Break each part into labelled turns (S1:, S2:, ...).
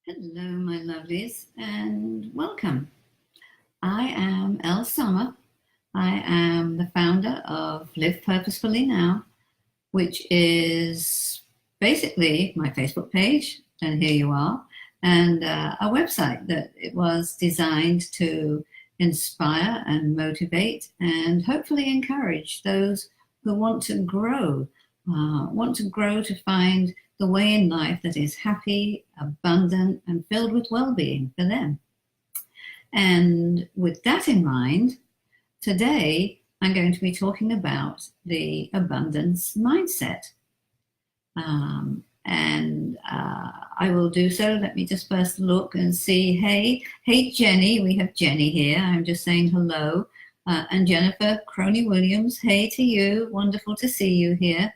S1: Hello, my lovelies, and welcome. I am Elle Summer. I am the founder of Live Purposefully Now, which is basically my Facebook page, and here you are, and a website that it was designed to inspire and motivate and hopefully encourage those who want to grow to find the way in life that is happy, abundant, and filled with well-being for them. And with that in mind, today I'm going to be talking about the abundance mindset. I will do so. Let me just first look and see. Hey, Jenny. We have Jenny here. I'm just saying hello. And Jennifer Crony Williams. Hey to you. Wonderful to see you here.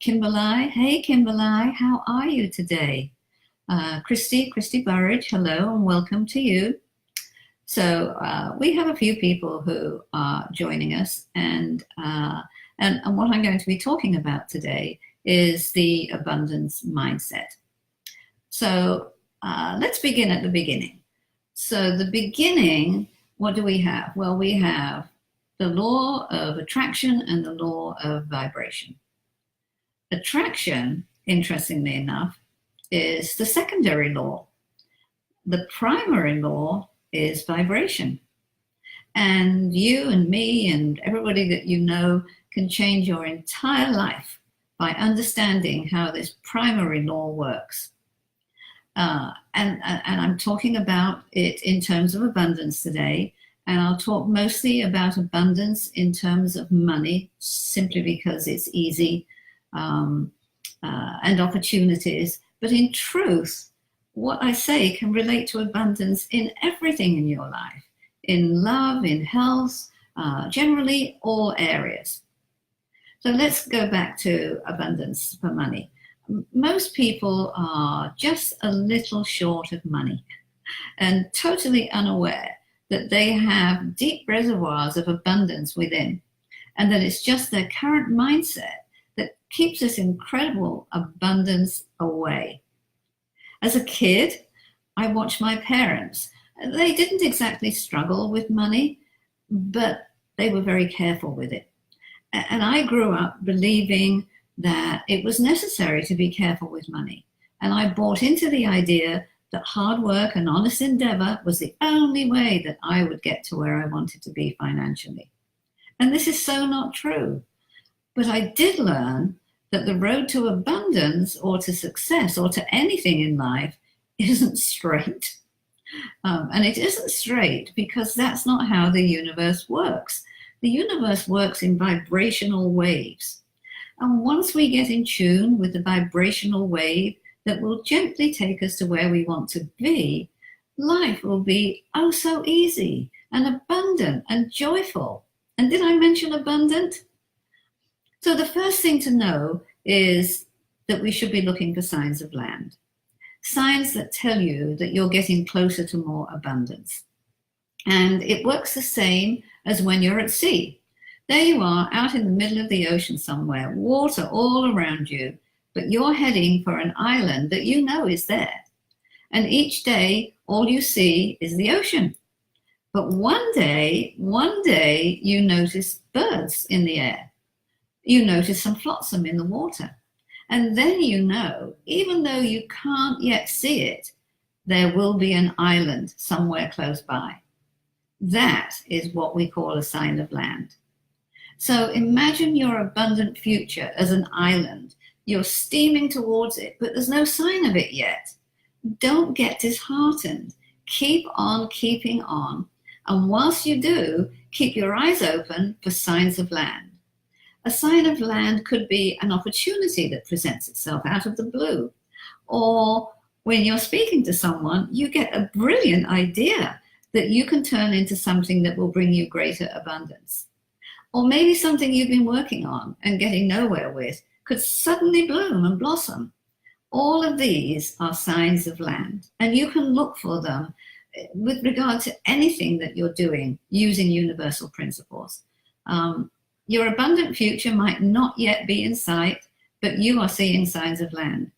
S1: Kimberly. Hey, Kimberly. How are you today? Christy Burridge. Hello and welcome to you. So we have a few people who are joining us, and what I'm going to be talking about today is the abundance mindset. So let's begin at the beginning. So the beginning, what do we have? Well, we have the law of attraction and the law of vibration. Attraction, interestingly enough, is the secondary law. The primary law is vibration. And you and me and everybody that you know can change your entire life by understanding how this primary law works. And I'm talking about it in terms of abundance today, and I'll talk mostly about abundance in terms of money, simply because it's easy, and opportunities. But in truth, what I say can relate to abundance in everything in your life, in love, in health, generally all areas. So let's go back to abundance for money. Most people are just a little short of money and totally unaware that they have deep reservoirs of abundance within, and that it's just their current mindset that keeps this incredible abundance away. As a kid, I watched my parents. They didn't exactly struggle with money, but they were very careful with it. And I grew up believing that it was necessary to be careful with money. And I bought into the idea that hard work and honest endeavor was the only way that I would get to where I wanted to be financially. And this is so not true. But I did learn that the road to abundance or to success or to anything in life isn't straight. And it isn't straight because that's not how the universe works. The universe works in vibrational waves. And once we get in tune with the vibrational wave that will gently take us to where we want to be, life will be oh so easy and abundant and joyful. And did I mention abundant? So the first thing to know is that we should be looking for signs of land. Signs that tell you that you're getting closer to more abundance. And it works the same as when you're at sea. There you are out in the middle of the ocean somewhere, water all around you, but you're heading for an island that you know is there. And each day, all you see is the ocean. But one day you notice birds in the air. You notice some flotsam in the water. And then you know, even though you can't yet see it, there will be an island somewhere close by. That is what we call a sign of land. So imagine your abundant future as an island. You're steaming towards it, but there's no sign of it yet. Don't get disheartened. Keep on keeping on. And whilst you do, keep your eyes open for signs of land. A sign of land could be an opportunity that presents itself out of the blue. Or when you're speaking to someone, you get a brilliant idea that you can turn into something that will bring you greater abundance. Or maybe something you've been working on and getting nowhere with could suddenly bloom and blossom. All of these are signs of land, and you can look for them with regard to anything that you're doing using universal principles. Your abundant future might not yet be in sight, but you are seeing signs of land.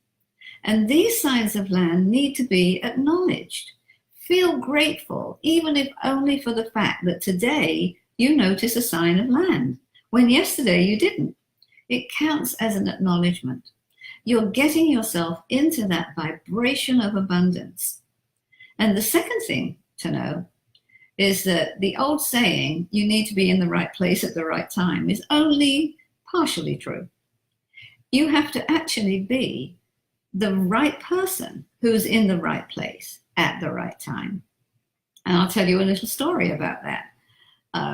S1: And these signs of land need to be acknowledged. Feel grateful, even if only for the fact that today you notice a sign of land, when yesterday you didn't. It counts as an acknowledgement. You're getting yourself into that vibration of abundance. And the second thing to know is that the old saying, you need to be in the right place at the right time, is only partially true. You have to actually be the right person who's in the right place at the right time. And I'll tell you a little story about that.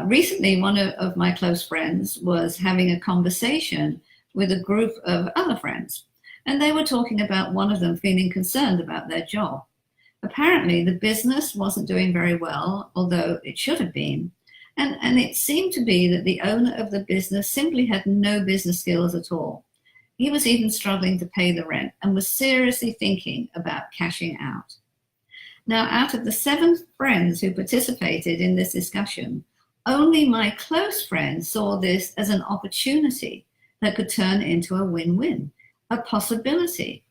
S1: Recently, one of my close friends was having a conversation with a group of other friends, and they were talking about one of them feeling concerned about their job. Apparently, the business wasn't doing very well, although it should have been, and it seemed to be that the owner of the business simply had no business skills at all. He was even struggling to pay the rent and was seriously thinking about cashing out. Now, out of the 7 friends who participated in this discussion, only my close friend saw this as an opportunity that could turn into a win-win, a possibility.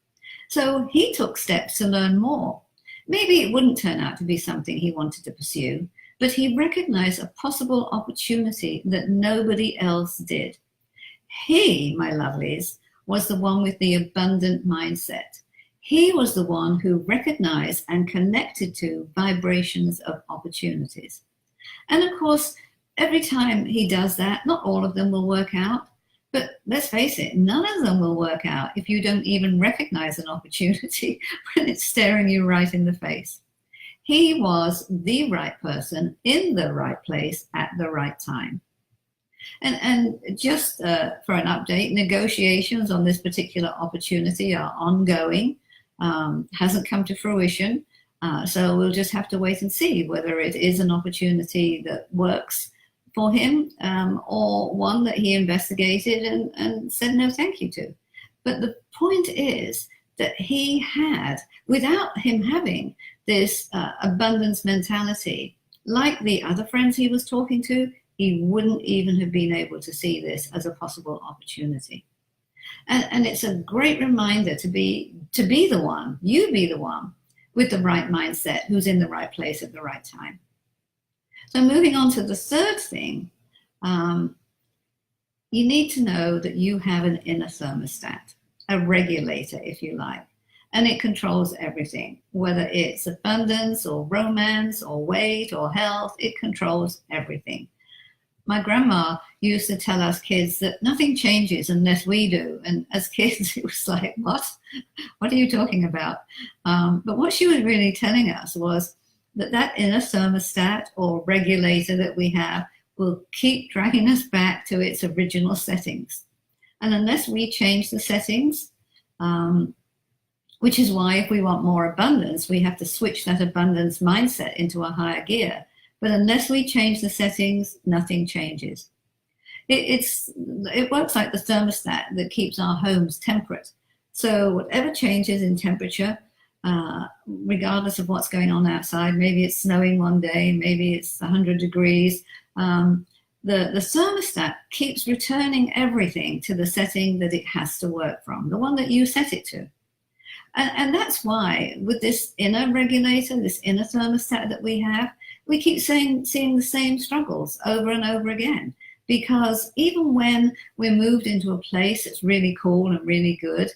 S1: So he took steps to learn more. Maybe it wouldn't turn out to be something he wanted to pursue, but he recognized a possible opportunity that nobody else did. He, my lovelies, was the one with the abundant mindset. He was the one who recognized and connected to vibrations of opportunities. And of course, every time he does that, not all of them will work out, but let's face it, none of them will work out if you don't even recognize an opportunity when it's staring you right in the face. He was the right person in the right place at the right time. And just for an update, negotiations on this particular opportunity are ongoing, hasn't come to fruition. So we'll just have to wait and see whether it is an opportunity that works for him or one that he investigated and said no thank you to. But the point is that he had, without him having this abundance mentality, like the other friends he was talking to, he wouldn't even have been able to see this as a possible opportunity. And it's a great reminder to be the one, you be the one with the right mindset, who's in the right place at the right time. So moving on to the third thing, you need to know that you have an inner thermostat, a regulator, if you like, and it controls everything, whether it's abundance or romance or weight or health, it controls everything. My grandma used to tell us kids that nothing changes unless we do. And as kids, it was like, what? What are you talking about? But what she was really telling us was that inner thermostat or regulator that we have will keep dragging us back to its original settings. And unless we change the settings, which is why if we want more abundance, we have to switch that abundance mindset into a higher gear. But unless we change the settings, nothing changes. It works like the thermostat that keeps our homes temperate. So whatever changes in temperature, regardless of what's going on outside, maybe it's snowing one day, maybe it's 100 degrees, the thermostat keeps returning everything to the setting that it has to work from, the one that you set it to. And that's why with this inner regulator, this inner thermostat that we have, we keep seeing the same struggles over and over again. Because even when we're moved into a place that's really cool and really good,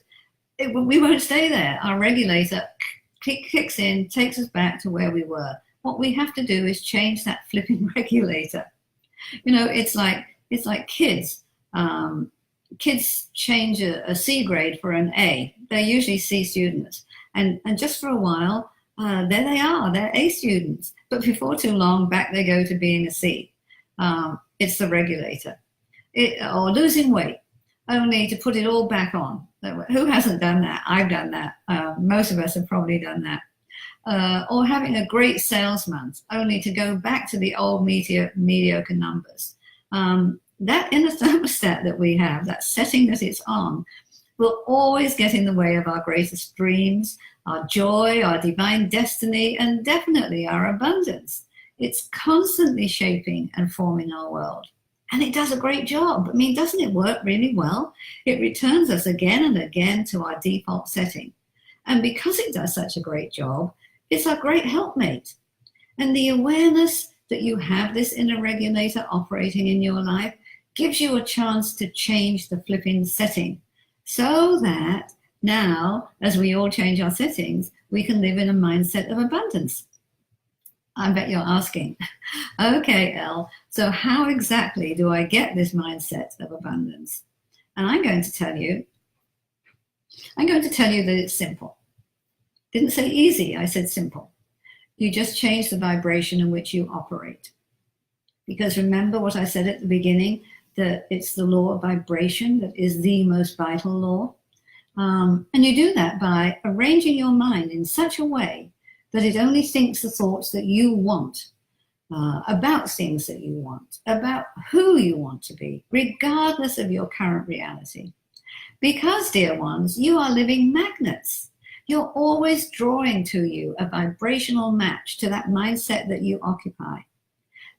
S1: we won't stay there. Our regulator kicks in, takes us back to where we were. What we have to do is change that flipping regulator. You know, it's like kids. Kids change a C grade for an A. They're usually C students. And just for a while, there they are. They're A students. But before too long, back they go to being a C. It's the regulator. Or losing weight, only to put it all back on. Who hasn't done that? I've done that. Most of us have probably done that. Or having a great sales month, only to go back to the old mediocre numbers. That inner thermostat that we have, that setting that it's on, will always get in the way of our greatest dreams, our joy, our divine destiny, and definitely our abundance. It's constantly shaping and forming our world. And it does a great job. I mean, doesn't it work really well? It returns us again and again to our default setting. And because it does such a great job, it's a great helpmate. And the awareness that you have this inner regulator operating in your life gives you a chance to change the flipping setting so that now, as we all change our settings, we can live in a mindset of abundance. I bet you're asking, okay, Elle, so how exactly do I get this mindset of abundance? And I'm going to tell you that it's simple. Didn't say easy, I said simple. You just change the vibration in which you operate. Because remember what I said at the beginning, that it's the law of vibration that is the most vital law. And you do that by arranging your mind in such a way that it only thinks the thoughts that you want, about things that you want, about who you want to be, regardless of your current reality. Because, dear ones, you are living magnets. You're always drawing to you a vibrational match to that mindset that you occupy.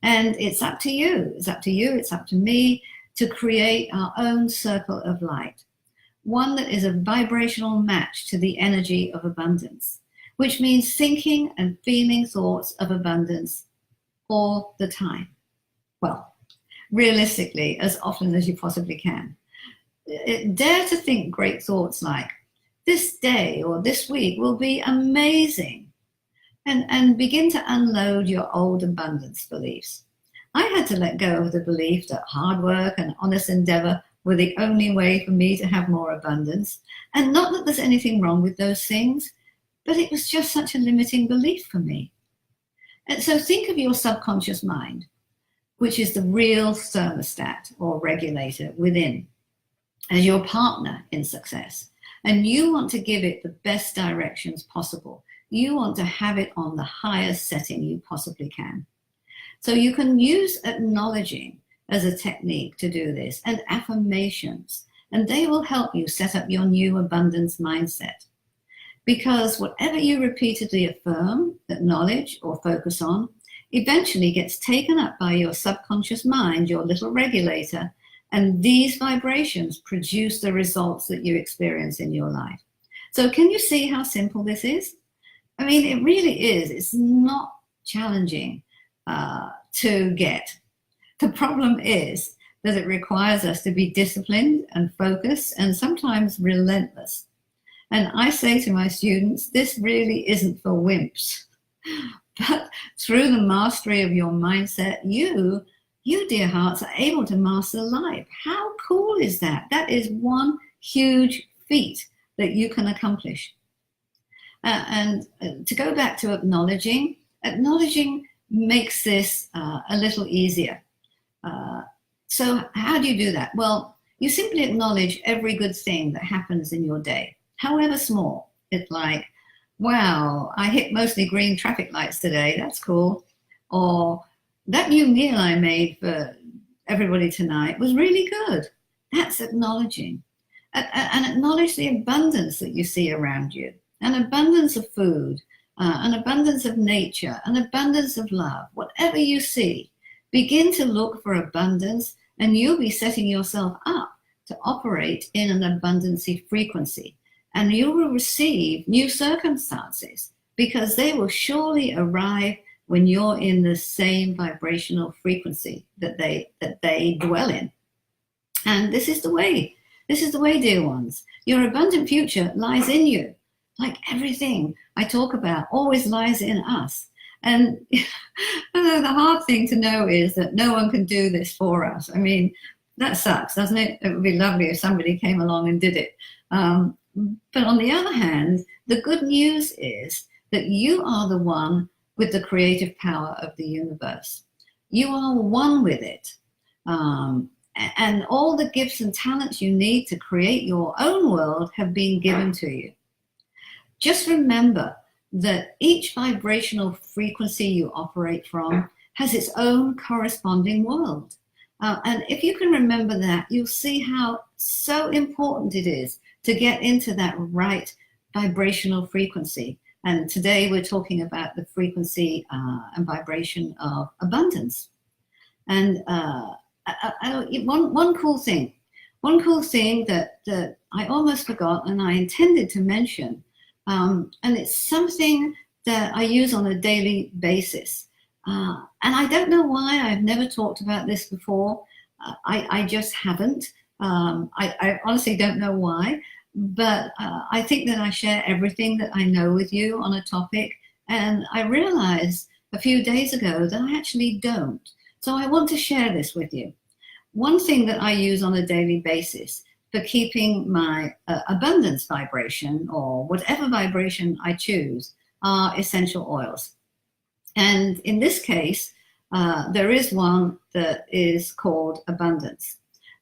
S1: And it's up to you, it's up to me to create our own circle of light. One that is a vibrational match to the energy of abundance, which means thinking and feeling thoughts of abundance all the time. Well, realistically, as often as you possibly can. Dare to think great thoughts like, this day or this week will be amazing. And begin to unload your old abundance beliefs. I had to let go of the belief that hard work and honest endeavor were the only way for me to have more abundance. And not that there's anything wrong with those things, but it was just such a limiting belief for me. And so think of your subconscious mind, which is the real thermostat or regulator within, as your partner in success. And you want to give it the best directions possible. You want to have it on the highest setting you possibly can. So you can use acknowledging as a technique to do this, and affirmations, and they will help you set up your new abundance mindset. Because whatever you repeatedly affirm, acknowledge, or focus on, eventually gets taken up by your subconscious mind, your little regulator, and these vibrations produce the results that you experience in your life. So can you see how simple this is? I mean, it really is. It's not challenging to get. The problem is that it requires us to be disciplined and focused and sometimes relentless. And I say to my students, this really isn't for wimps. But through the mastery of your mindset, you, dear hearts, are able to master life. How cool is that? That is one huge feat that you can accomplish. And to go back to acknowledging makes this a little easier. So how do you do that? Well, you simply acknowledge every good thing that happens in your day, however small. It's like, wow, I hit mostly green traffic lights today. That's cool. Or that new meal I made for everybody tonight was really good. That's acknowledging. And acknowledge the abundance that you see around you. An abundance of food, an abundance of nature, an abundance of love. Whatever you see, begin to look for abundance, and you'll be setting yourself up to operate in an abundancy frequency. And you will receive new circumstances because they will surely arrive when you're in the same vibrational frequency that they dwell in. And this is the way, dear ones. Your abundant future lies in you. Like everything I talk about always lies in us. And the hard thing to know is that no one can do this for us. I mean, that sucks, doesn't it? It would be lovely if somebody came along and did it. But on the other hand, the good news is that you are the one with the creative power of the universe. You are one with it. And all the gifts and talents you need to create your own world have been given to you. Just remember that each vibrational frequency you operate from has its own corresponding world. And if you can remember that, you'll see how so important it is to get into that right vibrational frequency. And today we're talking about the frequency and vibration of abundance. And one cool thing that I almost forgot and I intended to mention And it's something that I use on a daily basis. And I don't know why I've never talked about this before. I just haven't. I honestly don't know why, but I think that I share everything that I know with you on a topic. And I realized a few days ago that I actually don't. So I want to share this with you. One thing that I use on a daily basis for keeping my abundance vibration, or whatever vibration I choose, are essential oils. And in this case, there is one that is called abundance.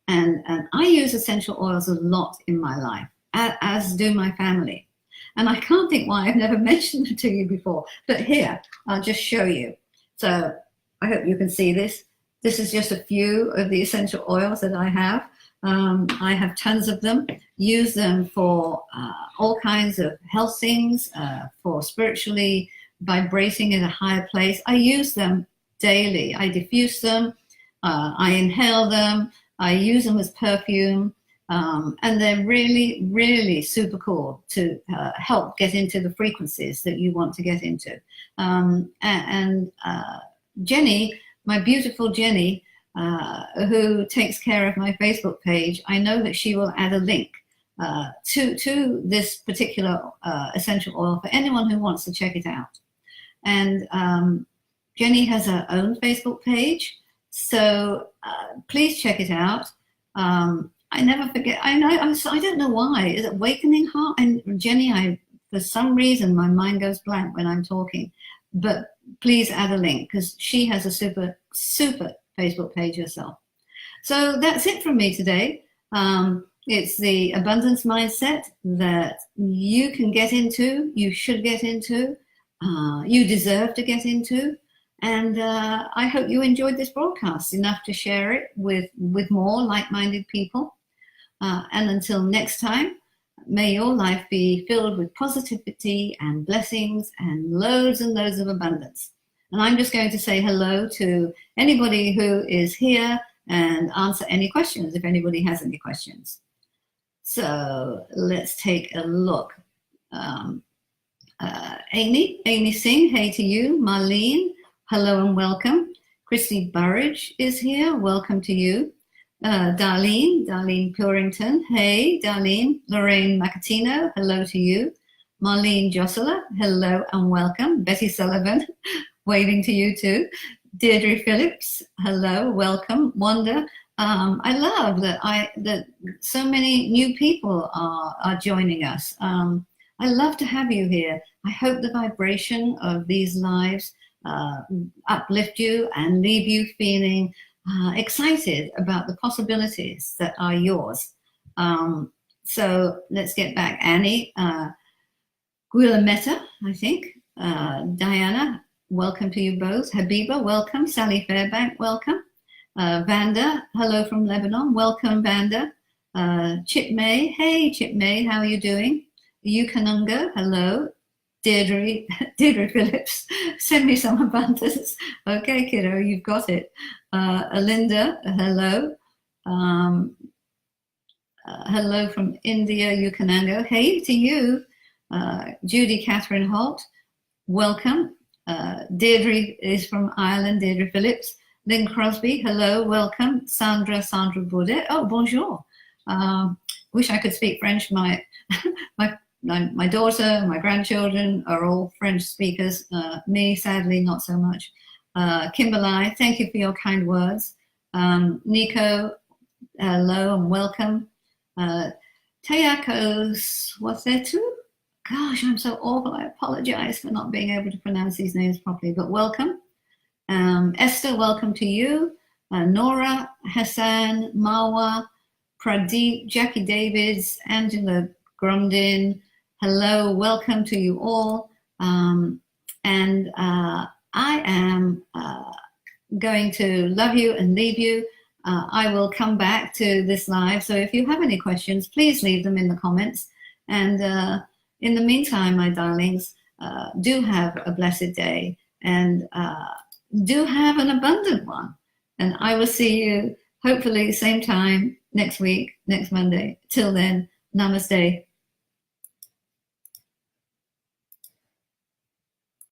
S1: And I use essential oils a lot in my life, as do my family. And I can't think why I've never mentioned it to you before, but here, I'll just show you. So I hope you can see this. This is just a few of the essential oils that I have. I have tons of them. Use them for all kinds of health things, for spiritually vibrating in a higher place. I use them daily. I diffuse them. I inhale them. I use them as perfume. And they're really, really super cool to help get into the frequencies that you want to get into. Jenny, my beautiful Jenny, who takes care of my Facebook page, I know that she will add a link to this particular essential oil for anyone who wants to check it out. And Jenny has her own Facebook page, so please check it out. I never forget. I don't know why. Is it Awakening Heart? And Jenny, for some reason my mind goes blank when I'm talking. But please add a link, because she has a super Facebook page herself. So that's it from me today. It's the abundance mindset that you can get into, you should get into, you deserve to get into. And I hope you enjoyed this broadcast enough to share it with more like-minded people. And until next time, may your life be filled with positivity and blessings and loads of abundance. And I'm just going to say hello to anybody who is here and answer any questions if anybody has any questions. So let's take a look. Amy Singh, hey to you. Marlene, hello and welcome. Christy Burridge is here, welcome to you. Darlene Purington, hey Darlene. Lorraine Macatino, hello to you. Marlene Jossela, hello and welcome. Betty Sullivan, waving to you too. Deirdre Phillips, hello, welcome. Wanda, I love that so many new people are joining us. I love to have you here. I hope the vibration of these lives uplift you and leave you feeling excited about the possibilities that are yours. So let's get back. Annie Guilametta, I think. Diana, welcome to you both. Habiba, welcome. Sally Fairbank, welcome. Vanda, hello from Lebanon. Welcome, Vanda. Chip May, hey Chip May, how are you doing? Yukanunga, hello. Deirdre Phillips, send me some abundance. Okay, kiddo, you've got it. Alinda, hello. Hello from India, Yukanango. Hey to you. Judy Catherine Holt, welcome. Deirdre is from Ireland, Deirdre Phillips. Lynn Crosby, hello, welcome. Sandra Baudet, oh, bonjour. Wish I could speak French. My daughter, my grandchildren are all French speakers. Me, sadly, not so much. Kimberly, thank you for your kind words. Nico, hello and welcome. Tayakos, what's there too? Gosh, I'm so awful. I apologize for not being able to pronounce these names properly, but welcome. Esther, welcome to you. Nora, Hassan, Marwa, Pradeep, Jackie Davids, Angela Grumdin, hello, welcome to you all. I am going to love you and leave you. I will come back to this live, so if you have any questions, please leave them in the comments. And in the meantime, my darlings, do have a blessed day, and do have an abundant one. And I will see you hopefully same time next week, next Monday. Till then, namaste.